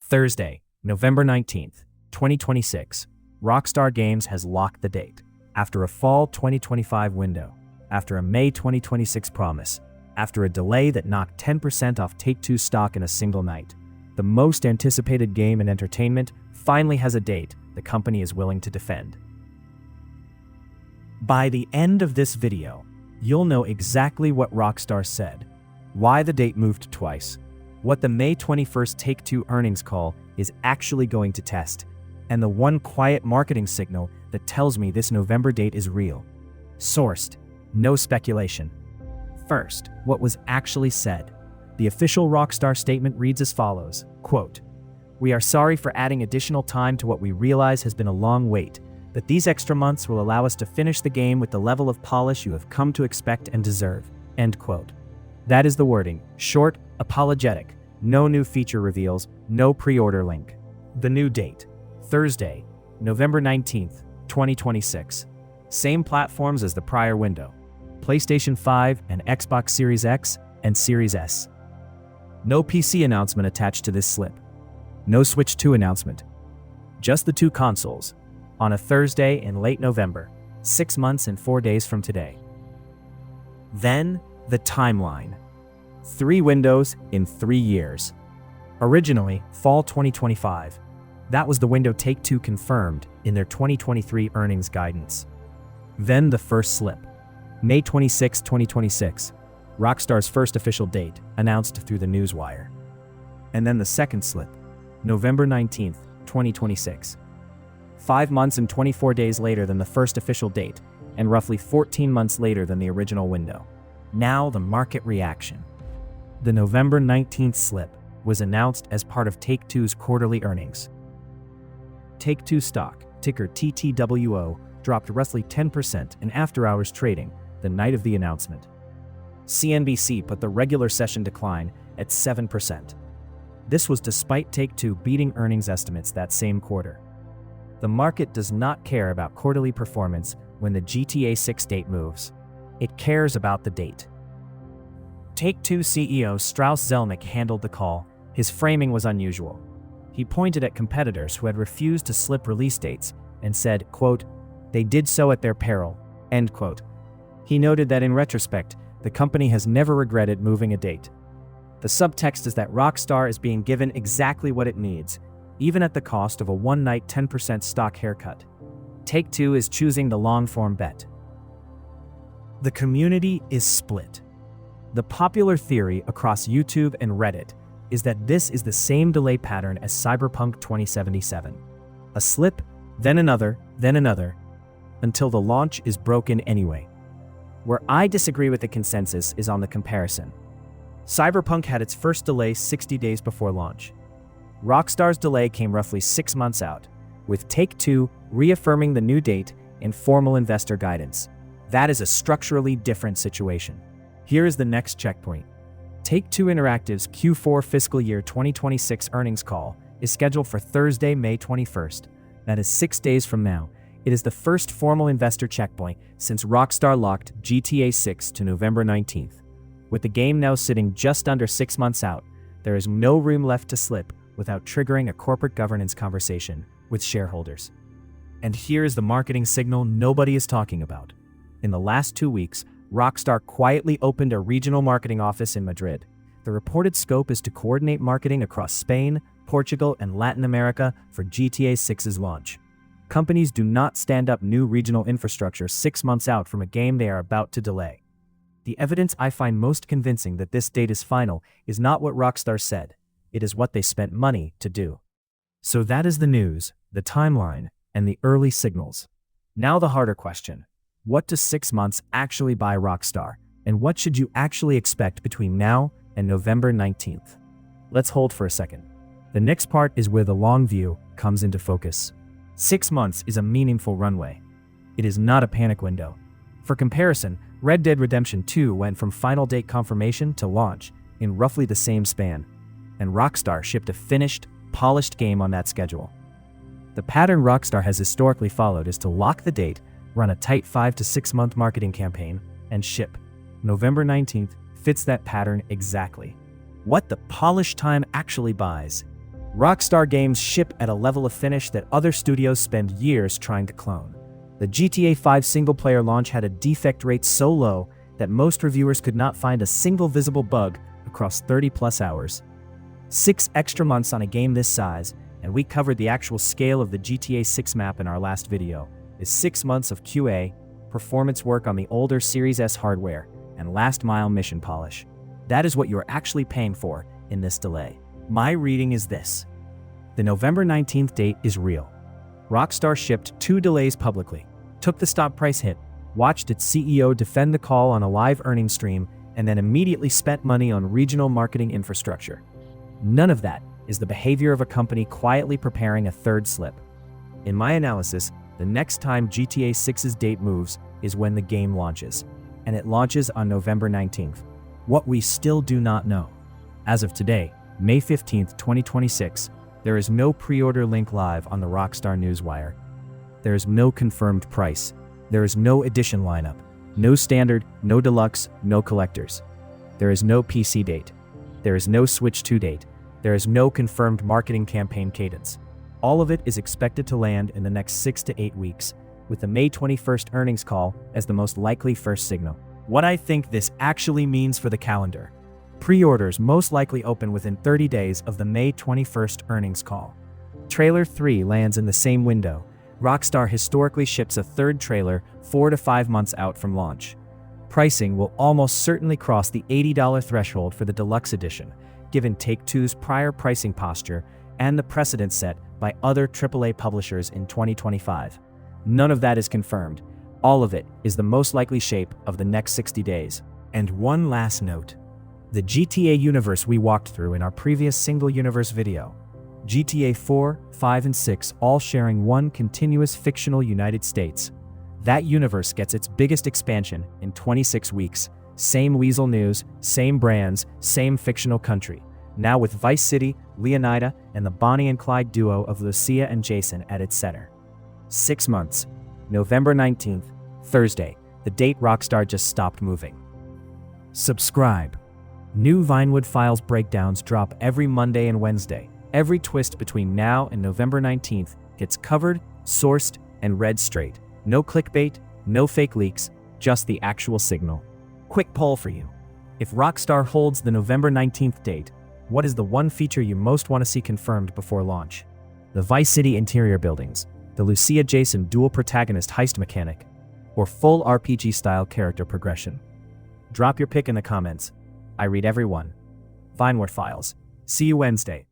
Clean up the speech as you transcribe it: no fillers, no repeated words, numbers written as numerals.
Thursday, November 19th, 2026. Rockstar Games has locked the date. After a fall 2025 window, after a May 2026 promise, after a delay that knocked 10% off Take-Two stock in a single night, the most anticipated game in entertainment finally has a date the company is willing to defend. By the end of this video, you'll know exactly what Rockstar said, why the date moved twice, what the May 21st Take-Two earnings call is actually going to test, and the one quiet marketing signal that tells me this November date is real. Sourced, no speculation. First, what was actually said. The official Rockstar statement reads as follows, quote, "We are sorry for adding additional time to what we realize has been a long wait, but these extra months will allow us to finish the game with the level of polish you have come to expect and deserve," end quote. That is the wording, short, apologetic, no new feature reveals, no pre-order link. The new date, Thursday, November 19th, 2026. Same platforms as the prior window, PlayStation 5 and Xbox Series X and Series S. No PC announcement attached to this slip. No Switch 2 announcement. Just the two consoles, on a Thursday in late November, 6 months and 4 days from today. Then, the timeline. 3 windows in 3 years. Originally, fall 2025. That was the window Take-Two confirmed in their 2023 earnings guidance. Then the first slip. May 26, 2026. Rockstar's first official date, announced through the newswire. And then the second slip. November 19th, 2026. 5 months and 24 days later than the first official date, and roughly 14 months later than the original window. Now the market reaction. The November 19th slip was announced as part of Take-Two's quarterly earnings. Take-Two stock, ticker TTWO, dropped roughly 10% in after-hours trading the night of the announcement. CNBC put the regular session decline at 7%. This was despite Take-Two beating earnings estimates that same quarter. The market does not care about quarterly performance when the GTA 6 date moves. It cares about the date. Take-Two CEO Strauss Zelnick handled the call. His framing was unusual. He pointed at competitors who had refused to slip release dates and said, quote, "They did so at their peril," end quote. He noted that in retrospect, the company has never regretted moving a date. The subtext is that Rockstar is being given exactly what it needs, even at the cost of a one-night 10% stock haircut. Take-Two is choosing the long-form bet. The community is split. The popular theory across YouTube and Reddit is that this is the same delay pattern as Cyberpunk 2077. A slip, then another, until the launch is broken anyway. Where I disagree with the consensus is on the comparison. Cyberpunk had its first delay 60 days before launch. Rockstar's delay came roughly 6 months out, with Take-Two reaffirming the new date in formal investor guidance. That is a structurally different situation. Here is the next checkpoint. Take-Two Interactive's Q4 fiscal year 2026 earnings call is scheduled for Thursday, May 21st. That is 6 days from now. It is the first formal investor checkpoint since Rockstar locked GTA 6 to November 19th. With the game now sitting just under 6 months out, there is no room left to slip without triggering a corporate governance conversation with shareholders. And here is the marketing signal nobody is talking about. In the last 2 weeks, Rockstar quietly opened a regional marketing office in Madrid. The reported scope is to coordinate marketing across Spain, Portugal, and Latin America for GTA 6's launch. Companies do not stand up new regional infrastructure 6 months out from a game they are about to delay. The evidence I find most convincing that this date is final is not what Rockstar said, it is what they spent money to do. So that is the news, the timeline, and the early signals. Now the harder question. What does 6 months actually buy Rockstar, and what should you actually expect between now and November 19th? Let's hold for a second. The next part is where the long view comes into focus. 6 months is a meaningful runway. It is not a panic window. For comparison, Red Dead Redemption 2 went from final date confirmation to launch in roughly the same span, and Rockstar shipped a finished, polished game on that schedule. The pattern Rockstar has historically followed is to lock the date, run a tight 5 to 6 month marketing campaign, and ship. November 19th fits that pattern exactly. What the polished time actually buys. Rockstar Games ship at a level of finish that other studios spend years trying to clone. The GTA 5 single-player launch had a defect rate so low that most reviewers could not find a single visible bug across 30-plus hours. 6 extra months on a game this size, and we covered the actual scale of the GTA 6 map in our last video, is 6 months of QA, performance work on the older Series S hardware, and last-mile mission polish. That is what you're actually paying for in this delay. My reading is this. The November 19th date is real. Rockstar shipped 2 delays publicly, took the stock price hit, watched its CEO defend the call on a live earnings stream, and then immediately spent money on regional marketing infrastructure. None of that is the behavior of a company quietly preparing a third slip. In my analysis, the next time GTA 6's date moves is when the game launches, and it launches on November 19th. What we still do not know. As of today, May 15th, 2026, there is no pre-order link live on the Rockstar Newswire. There is no confirmed price. There is no edition lineup. No standard, no deluxe, no collectors. There is no PC date. There is no Switch 2 date. There is no confirmed marketing campaign cadence. All of it is expected to land in the next 6 to 8 weeks, with the May 21st earnings call as the most likely first signal. What I think this actually means for the calendar. Pre-orders most likely open within 30 days of the May 21st earnings call. Trailer 3 lands in the same window. Rockstar historically ships a third trailer 4 to 5 months out from launch. Pricing will almost certainly cross the $80 threshold for the deluxe edition, given Take-Two's prior pricing posture and the precedent set by other AAA publishers in 2025. None of that is confirmed. All of it is the most likely shape of the next 60 days. And one last note. The GTA universe we walked through in our previous single universe video. GTA 4, 5, and 6 all sharing one continuous fictional United States. That universe gets its biggest expansion in 26 weeks. Same Weasel News, same brands, same fictional country. Now with Vice City, Leonida, and the Bonnie and Clyde duo of Lucia and Jason at its center. 6 months. November 19th, Thursday, the date Rockstar just stopped moving. Subscribe. New Vinewood Files breakdowns drop every Monday and Wednesday. Every twist between now and November 19th gets covered, sourced, and read straight. No clickbait, no fake leaks, just the actual signal. Quick poll for you. If Rockstar holds the November 19th date, what is the one feature you most want to see confirmed before launch? The Vice City interior buildings, the Lucia Jason dual protagonist heist mechanic, or full RPG-style character progression? Drop your pick in the comments. I read every one. Vinewood Files. See you Wednesday.